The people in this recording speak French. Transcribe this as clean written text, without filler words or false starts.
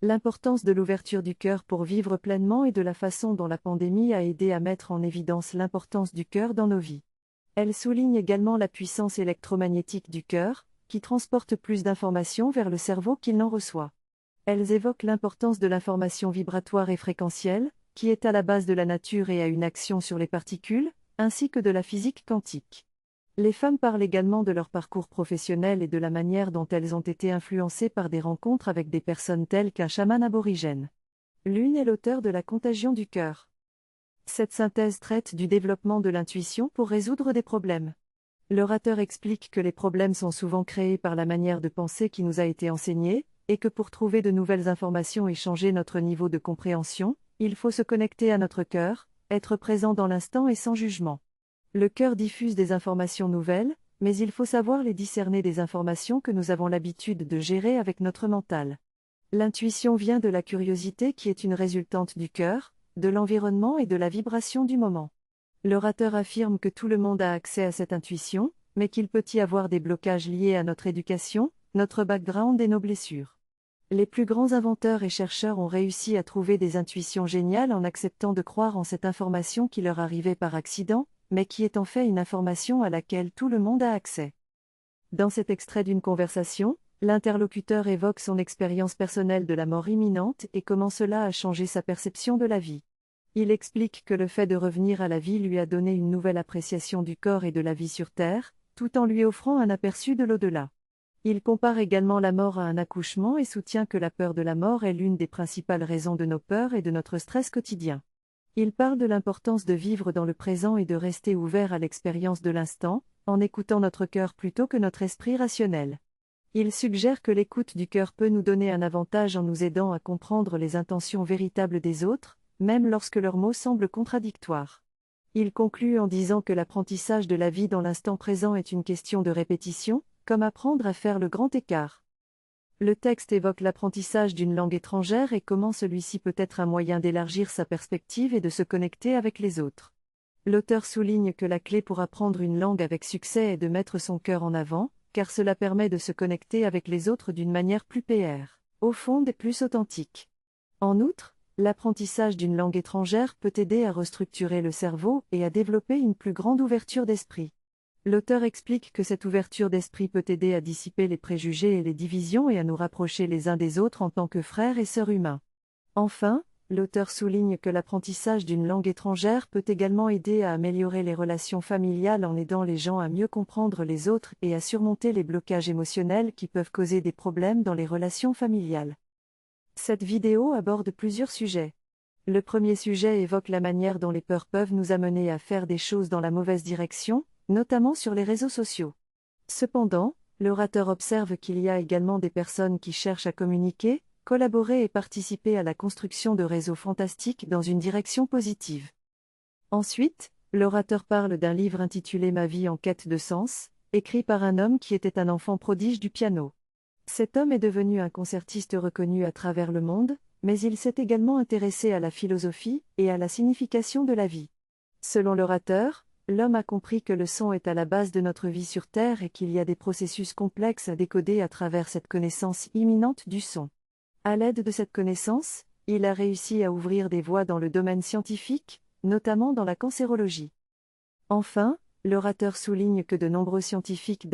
L'importance de l'ouverture du cœur pour vivre pleinement et de la façon dont la pandémie a aidé à mettre en évidence l'importance du cœur dans nos vies. Elle souligne également la puissance électromagnétique du cœur, qui transporte plus d'informations vers le cerveau qu'il n'en reçoit. Elles évoquent l'importance de l'information vibratoire et fréquentielle, qui est à la base de la nature et a une action sur les particules, ainsi que de la physique quantique. Les femmes parlent également de leur parcours professionnel et de la manière dont elles ont été influencées par des rencontres avec des personnes telles qu'un chaman aborigène. L'une est l'auteur de La contagion du cœur. Cette synthèse traite du développement de l'intuition pour résoudre des problèmes. L'orateur explique que les problèmes sont souvent créés par la manière de penser qui nous a été enseignée, et que pour trouver de nouvelles informations et changer notre niveau de compréhension, il faut se connecter à notre cœur, être présent dans l'instant et sans jugement. Le cœur diffuse des informations nouvelles, mais il faut savoir les discerner des informations que nous avons l'habitude de gérer avec notre mental. L'intuition vient de la curiosité qui est une résultante du cœur, de l'environnement et de la vibration du moment. L'orateur affirme que tout le monde a accès à cette intuition, mais qu'il peut y avoir des blocages liés à notre éducation, notre background et nos blessures. Les plus grands inventeurs et chercheurs ont réussi à trouver des intuitions géniales en acceptant de croire en cette information qui leur arrivait par accident, mais qui est en fait une information à laquelle tout le monde a accès. Dans cet extrait d'une conversation, l'interlocuteur évoque son expérience personnelle de la mort imminente et comment cela a changé sa perception de la vie. Il explique que le fait de revenir à la vie lui a donné une nouvelle appréciation du corps et de la vie sur Terre, tout en lui offrant un aperçu de l'au-delà. Il compare également la mort à un accouchement et soutient que la peur de la mort est l'une des principales raisons de nos peurs et de notre stress quotidien. Il parle de l'importance de vivre dans le présent et de rester ouvert à l'expérience de l'instant, en écoutant notre cœur plutôt que notre esprit rationnel. Il suggère que l'écoute du cœur peut nous donner un avantage en nous aidant à comprendre les intentions véritables des autres, même lorsque leurs mots semblent contradictoires. Il conclut en disant que l'apprentissage de la vie dans l'instant présent est une question de répétition, comme apprendre à faire le grand écart. Le texte évoque l'apprentissage d'une langue étrangère et comment celui-ci peut être un moyen d'élargir sa perspective et de se connecter avec les autres. L'auteur souligne que la clé pour apprendre une langue avec succès est de mettre son cœur en avant, car cela permet de se connecter avec les autres d'une manière plus au fond et plus authentique. En outre, l'apprentissage d'une langue étrangère peut aider à restructurer le cerveau et à développer une plus grande ouverture d'esprit. L'auteur explique que cette ouverture d'esprit peut aider à dissiper les préjugés et les divisions et à nous rapprocher les uns des autres en tant que frères et sœurs humains. Enfin, l'auteur souligne que l'apprentissage d'une langue étrangère peut également aider à améliorer les relations familiales en aidant les gens à mieux comprendre les autres et à surmonter les blocages émotionnels qui peuvent causer des problèmes dans les relations familiales. Cette vidéo aborde plusieurs sujets. Le premier sujet évoque la manière dont les peurs peuvent nous amener à faire des choses dans la mauvaise direction, notamment sur les réseaux sociaux. Cependant, l'orateur observe qu'il y a également des personnes qui cherchent à communiquer, collaborer et participer à la construction de réseaux fantastiques dans une direction positive. Ensuite, l'orateur parle d'un livre intitulé Ma vie en quête de sens, écrit par un homme qui était un enfant prodige du piano. Cet homme est devenu un concertiste reconnu à travers le monde, mais il s'est également intéressé à la philosophie et à la signification de la vie. Selon l'orateur, l'homme a compris que le son est à la base de notre vie sur Terre et qu'il y a des processus complexes à décoder à travers cette connaissance imminente du son. À l'aide de cette connaissance, il a réussi à ouvrir des voies dans le domaine scientifique, notamment dans la cancérologie. Enfin, l'orateur souligne que de nombreux scientifiques